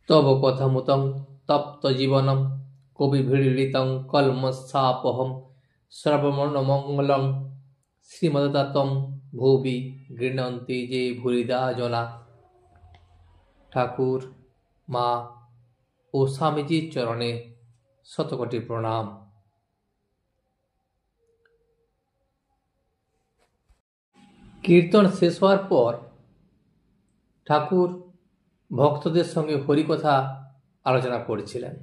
তব কথামুতং তপ্ত জীবনম কবিভিড়িতং কলমসাপহম শ্রবণমঙ্গলম শ্রীমদতম ভুবি গৃহন্তি যে ভুরিদা জনা। ঠাকুর, মা ও স্বামীজির চরণে শতকোটি প্রণাম। কীর্তন শেষ হওয়ার পর ঠাকুর ভক্তদের সঙ্গে হরিকথা আলোচনা করছিলেন।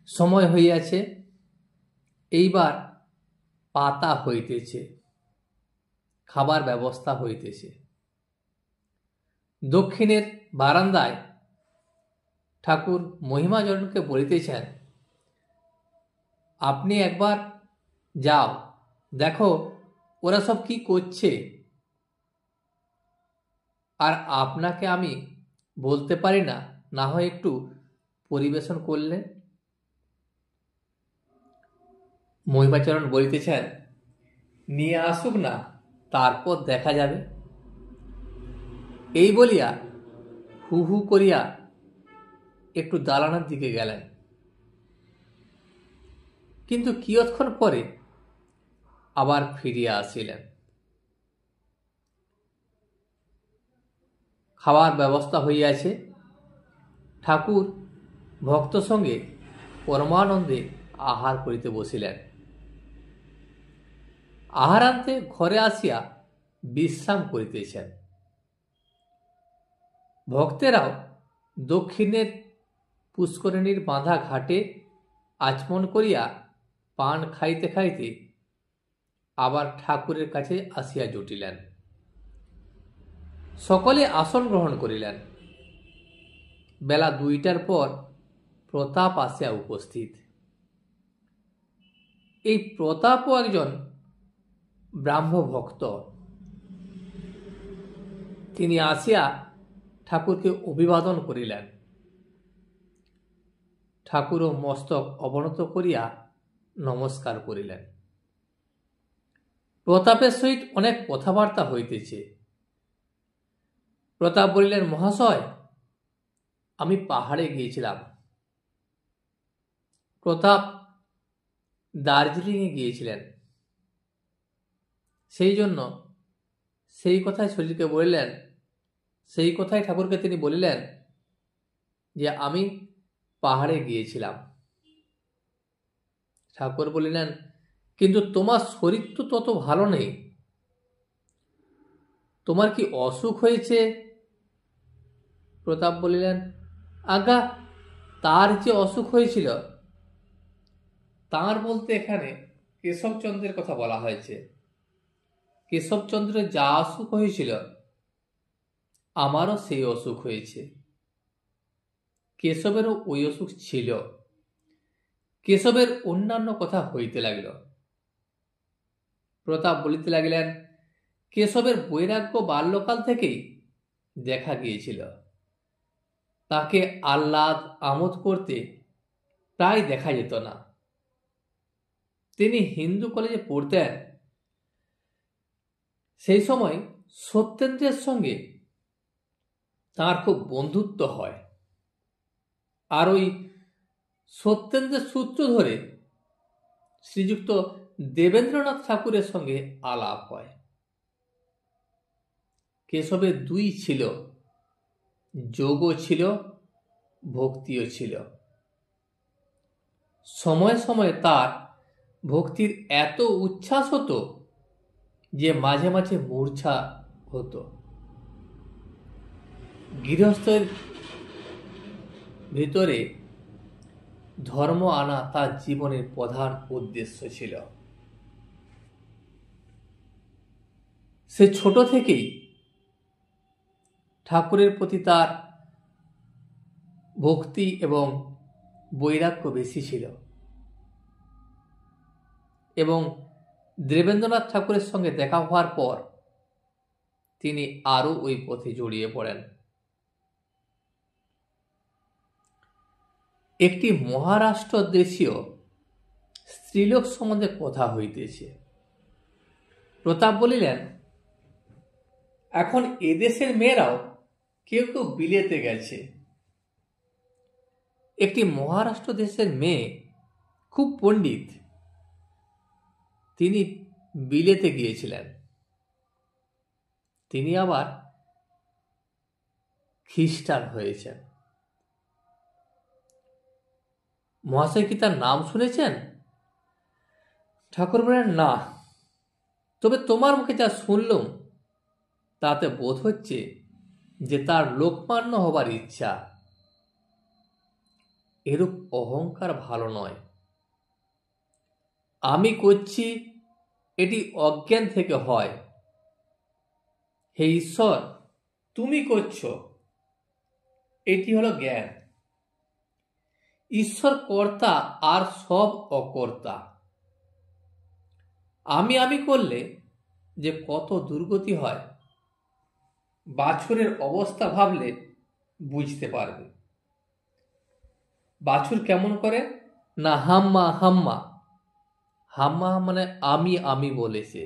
সময় হইয়াছে, এইবার পাতা হইতেছে, খাবার ব্যবস্থা হইতেছে। দক্ষিণের বারান্দায় ঠাকুর মহিমাজনকে বলিতেছেন, আপনি একবার যাও, দেখো ওরা সব কি করছে, আর আপনাকে আমি বলতে পারি না, না হয় একটু পরিবেশন করলেন। মহিমাচরণ বলিতেছেন, নিয়ে আসুক না, তারপর দেখা যাবে। এই বলিয়া হু হু করিয়া একটু দালানের দিকে গেলেন, কিন্তু কিয়ৎক্ষণ পরে আবার ফিরিয়া আসিলেন। খাওয়ার ব্যবস্থা হইয়াছে। ঠাকুর ভক্ত সঙ্গে পরমানন্দে আহার করিতে বসিলেন। আহারান্তে ঘরে আসিয়া বিশ্রাম করিতেছেন। ভক্তেরাও দক্ষিণের পুষ্করিণীর বাঁধা ঘাটে আচমন করিয়া পান খাইতে খাইতে আবার ঠাকুরের কাছে আসিয়া জুটিলেন। সকলে আসন গ্রহণ করিলেন। বেলা 2টার পর প্রতাপ আসিয়া উপস্থিত। এই প্রতাপও একজন ব্রাহ্ম ভক্ত। তিনি আসিয়া ঠাকুরকে অভিবাদন করিলেন। ঠাকুরও মস্তক অবনত করিয়া নমস্কার করিলেন। প্রতাপের সহিত অনেক কথাবার্তা হইতেছে। প্রতাপ বলিলেন, মহাশয়, আমি পাহাড়ে গিয়েছিলাম। প্রতাপ দার্জিলিংয়ে গিয়েছিলেন, সেই জন্য সেই কথাই শরীরকে বলিলেন। সেই কথাই ঠাকুরকে তিনি বলিলেন যে আমি পাহাড়ে গিয়েছিলাম। ঠাকুর বলিলেন, কিন্তু তোমার শরীর তো তত ভালো নেই, তোমার কি অসুখ হয়েছে? প্রতাপ বলিলেন, আজ্ঞা, তার যে অসুখ হয়েছিল, তাঁর বলতে এখানে কেশবচন্দ্রের কথা বলা হয়েছে। কেশবচন্দ্রের যা অসুখ হয়েছিল, আমারও সেই অসুখ হয়েছে। কেশবেরও ওই অসুখ ছিল। কেশবের অন্যান্য কথা হইতে লাগিল। প্রতাপ বলিতে লাগিলেন, কেশবের বৈরাগ্য বাল্যকাল থেকেই দেখা গিয়েছিল। তাকে আহ্লাদ আমোদ করতে প্রায় দেখা যেত না। তিনি হিন্দু কলেজে পড়তেন। সেই সময় সত্যেন্দ্রের সঙ্গে তাঁর খুব বন্ধুত্ব হয়, আর ওই সত্যেন্দ্রের সূত্র ধরে শ্রীযুক্ত দেবেন্দ্রনাথ ঠাকুরের সঙ্গে আলাপ হয়। কেশবের দুই ছিল, যোগও ছিল, ভক্তিও ছিল। সময়ে সময়ে তার ভক্তির এত উচ্ছ্বাস হতো যে মাঝে মাঝে মূর্ছা হতো। গৃহস্থের ভিতরে ধর্ম আনা তার জীবনের প্রধান উদ্দেশ্য ছিল। সে ছোট থেকেই ঠাকুরের প্রতি তার ভক্তি এবং বৈরাগ্য বেশি ছিল, এবং দেবেন্দ্রনাথ ঠাকুরের সঙ্গে দেখা হওয়ার পর তিনি আরও ওই পথে জড়িয়ে পড়েন। একটি মহারাষ্ট্র দেশীয় স্ত্রীলোক সম্বন্ধে কথা হইতেছে। প্রতাপ বলিলেন, এখন এদেশের মেয়েরাও কেউ কেউ বিলেতে গেছে। একটি মহারাষ্ট্র দেশের মেয়ে, খুব পণ্ডিত, তিনি বিলেতে গিয়েছিলেন। তিনি আবার খ্রিস্টান হয়েছেন। মহাশয় কি তার নাম শুনেছেন? ঠাকুর বলেন, না, তবে তোমার মুখে যা শুনলুম তাতে বোধ হচ্ছে যে তার লোকমান্য হবার ইচ্ছা। এরূপ অহংকার ভালো নয়। আমি করছি এটি অজ্ঞান থেকে হয়। হে ঈশ্বর, তুমি করছো, এটি হলো জ্ঞান। ঈশ্বর কর্তা আর সব অকর্তা। আমি করলে যে কত দুর্গতি হয়, বাছুরের অবস্থা ভাবলে বুঝতে পারবে। বাছুর কেমন করে না, হাম্মা হাম্মা। হাম্মা মানে আমি বলেছে,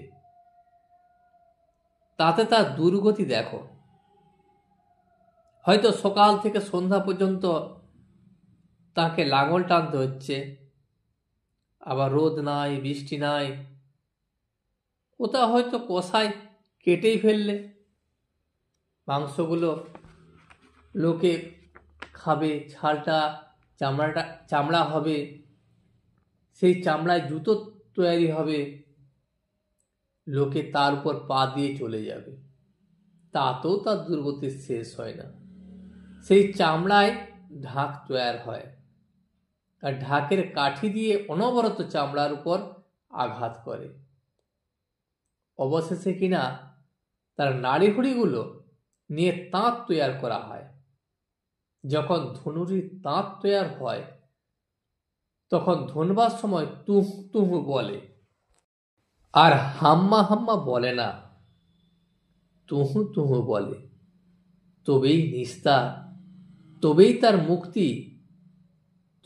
তাতে তার দুর্গতি দেখো। হয়তো সকাল থেকে সন্ধ্যা পর্যন্ত তাকে লাঙল টানতে হচ্ছে, আবার রোদ নাই, বৃষ্টি নাই, কোথাও হয়তো কষায় কেটেই ফেললে, মাংসগুলো লোকে খাবে, ছালটা চামড়া হবে, সেই চামড়ায় জুতো তৈরি হবে, লোকে তার উপর পা দিয়ে চলে যাবে, তাতেও তার দুর্গতি শেষ হয় না। সেই চামড়ায় ঢাক তৈরি হয়, আর ঢাকের কাঠি দিয়ে অনবরত চামড়ার উপর আঘাত করে। অবশেষে কিনা তার নাড়িভুড়িগুলো নিয়ে তাঁত তৈরি করা হয়। যখন ধনুরির তাঁত তৈরি হয়, তখন ধনবার সময় তুহ তুহ বলে, আর হাম্মা হাম্মা বলে না, তুহু তুহু বলে। তবেই নিস্তার, তবেই তার মুক্তি।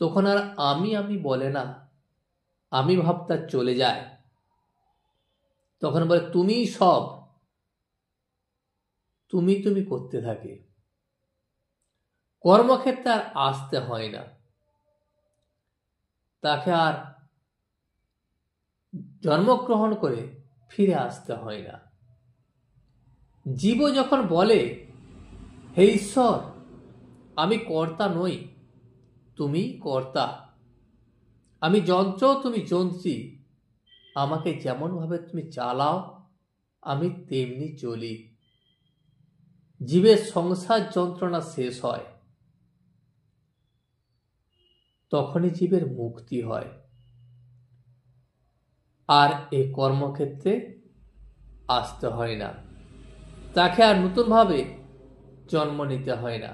তখন আর আমি বলে না, আমি ভাবটা চলে যায়। তখন বলে তুমিই সব, তুমি করতে থাকে। কর্মক্ষেত্রে আর আসতে হয় না, তাকে আর জন্মগ্রহণ করে ফিরে আসতে হয় না। জীব যখন বলে, হে ঈশ্বর, আমি কর্তা নই, তুমি কর্তা, আমি যন্ত্র, তুমি যন্ত্রী, আমাকে যেমন ভাবে তুমি চালাও আমি তেমনি চলি। জীবের সংসার যন্ত্রণা শেষ হয়, তখনই জীবের মুক্তি হয়। আর এই কর্মক্ষেত্রে আসতে হয় না, তাকে আর নতুনভাবে জন্ম নিতে হয় না।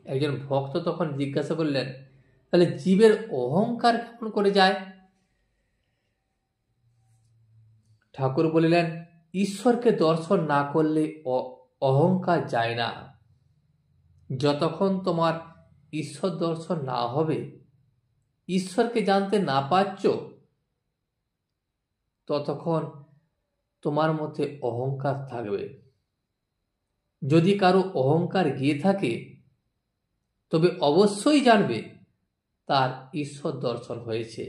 একজন ভক্ত তখন জিজ্ঞাসা করলেন, তাহলে জীবের অহংকার কেমন করে যায়? ঠাকুর বলিলেন, ঈশ্বরকে দর্শন না করলে অহংকার যায় না। যতক্ষণ তোমার ঈশ্বর দর্শন না হবে, ঈশ্বরকে জানতে না পারছ, ততক্ষণ তোমার মধ্যে অহংকার থাকবে। যদি কারো অহংকার গিয়ে থাকে, তবে অবশ্যই জানবে তার ঈশ্বর দর্শন হয়েছে।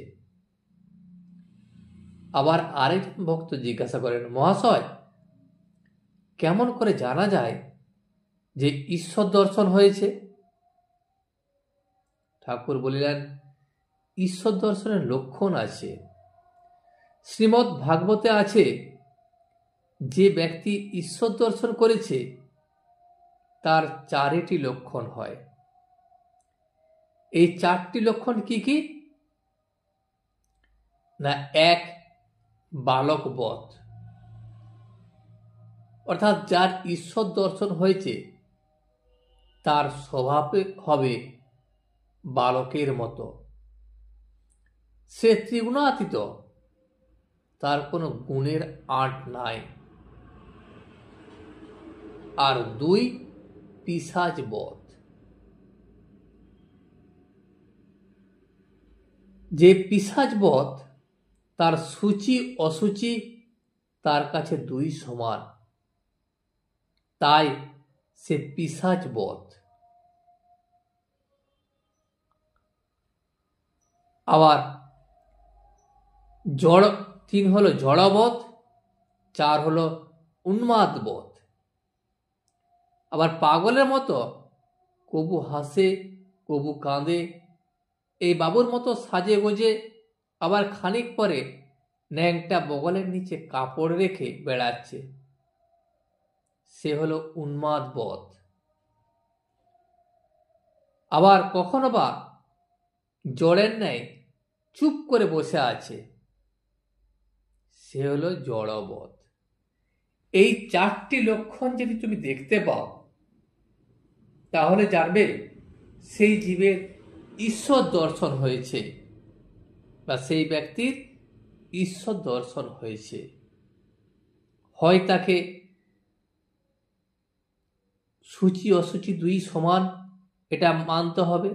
আবার আরেকজন ভক্ত জিজ্ঞাসা করেন, মহাশয়, কেমন করে জানা যায় যে ঈশ্বর দর্শন হয়েছে? ঠাকুর বলিলেন, ঈশ্বর দর্শনের লক্ষণ আছে। শ্রীমদ্ ভাগবতে আছে, যে ব্যক্তি ঈশ্বর দর্শন করেছে তার 4টি লক্ষণ হয়। এই 4টি লক্ষণ কি কি? না, 1, বালক বধ, অর্থাৎ যার ঈশ্বর দর্শন হয়েছে তার স্বভাব হবে বালকের মতো, সে ত্রিগুণাতীত, তার কোনো গুণের আঁট নাই। আর 2, পিশাচ বধ, যে পিশাচ বধ, তার সূচি অসুচি তার কাছে 2 সমান, তাই সে পিশাচ বধ। আবার 3 হলো জড়বধ, 4 হলো উন্মাদ বধ। আবার পাগলের মতো কবু হাসে কবু কাঁদে, এই বাবুর মতো সাজে গোজে, আবার খানিক পরে ন্যাংটা বগলের নিচে কাপড় রেখে বেড়াচ্ছে, সে হলো উন্মাদ বধ। আবার কখনো বা জড়ের ন্যায় চুপ করে বসে আছে, সে হলো জড়বধ। এই 4টি লক্ষণ যদি তুমি দেখতে পাও, তাহলে জানবে সেই জীবের ঈশ্বর দর্শন হয়েছে বা সেই ব্যক্তির ঈশ্বর দর্শন হয়েছে। হয় তাকে সূচি অসুচি দুই সমান এটা মানতে হবে,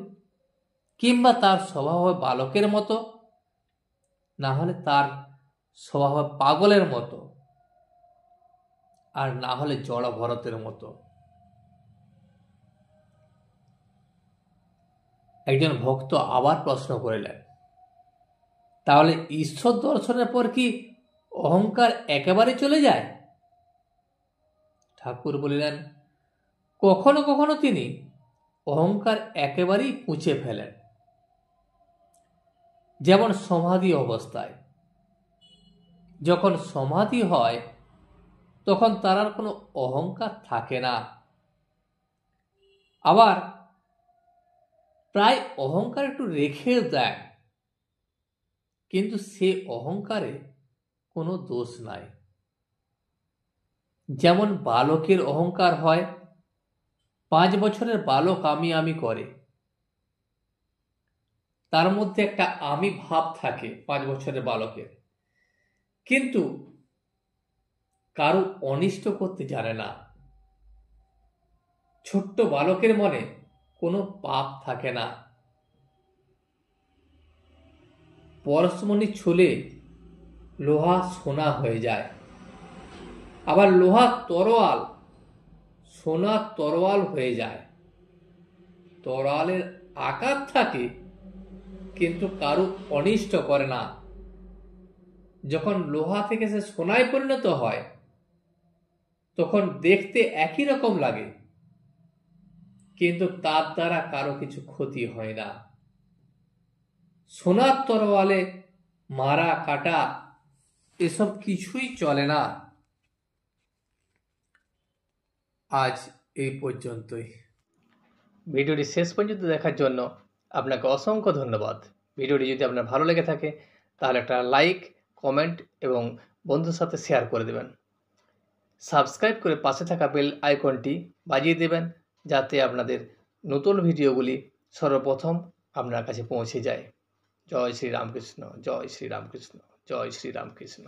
কিংবা তার স্বভাব হবে বালকের মতো, না হলে তার স্বভাব হবে পাগলের মতো, আর না হলে জড় ভরতের মতো। একজন ভক্ত আবার প্রশ্ন করিলেন, তাহলে ঈশ্বর দর্শনের পর কি অহংকার একেবারে চলে যায়? ঠাকুর বলিলেন, কখনো কখনো তিনি অহংকার একেবারেই মুছে ফেলেন। যেমন সমাধি অবস্থায়, যখন সমাধি হয় তখন তার আর কোনো অহংকার থাকে না। আবার প্রায় অহংকার একটু রেখে দেয়, কিন্তু সে অহংকারে কোনো দোষ নাই। যেমন বালকের অহংকার হয়, 5 বছরের বালক আমি করে, তার মধ্যে একটা আমি ভাব থাকে 5 বছরের বালকের, কিন্তু কারো অনিষ্ট করতে জানে না। ছোট্ট বালকের মনে কোনো পাপ থাকে না। পরশমণি ছুলে লোহা সোনা হয়ে যায়, আবার লোহা তরোয়াল সোনা তরোয়াল হয়ে যায়। তরোয়ালের আকার থাকে কিন্তু কারো অনিষ্ট করে না। যখন লোহা থেকে সে সোনায় পরিণত হয় তখন দেখতে একই রকম লাগে, কিন্তু তার দ্বারা কারো কিছু ক্ষতি হয় না। সোনার তরোয়ালে মারা কাটা এসব কিছুই চলে না। আজ এই পর্যন্তই। ভিডিওটি শেষ পর্যন্ত দেখার জন্য আপনাকে অসংখ্য ধন্যবাদ। ভিডিওটি যদি আপনার ভালো লেগে থাকে তাহলে একটা লাইক, কমেন্ট এবং বন্ধুর সাথে শেয়ার করে দেবেন। সাবস্ক্রাইব করে পাশে থাকা বেল আইকনটি বাজিয়ে দেবেন, যাতে আপনাদের নতুন ভিডিওগুলি সর্বপ্রথম আপনার কাছে পৌঁছে যায়। জয় শ্রী রামকৃষ্ণ, জয় শ্রী রামকৃষ্ণ, জয় শ্রী রামকৃষ্ণ।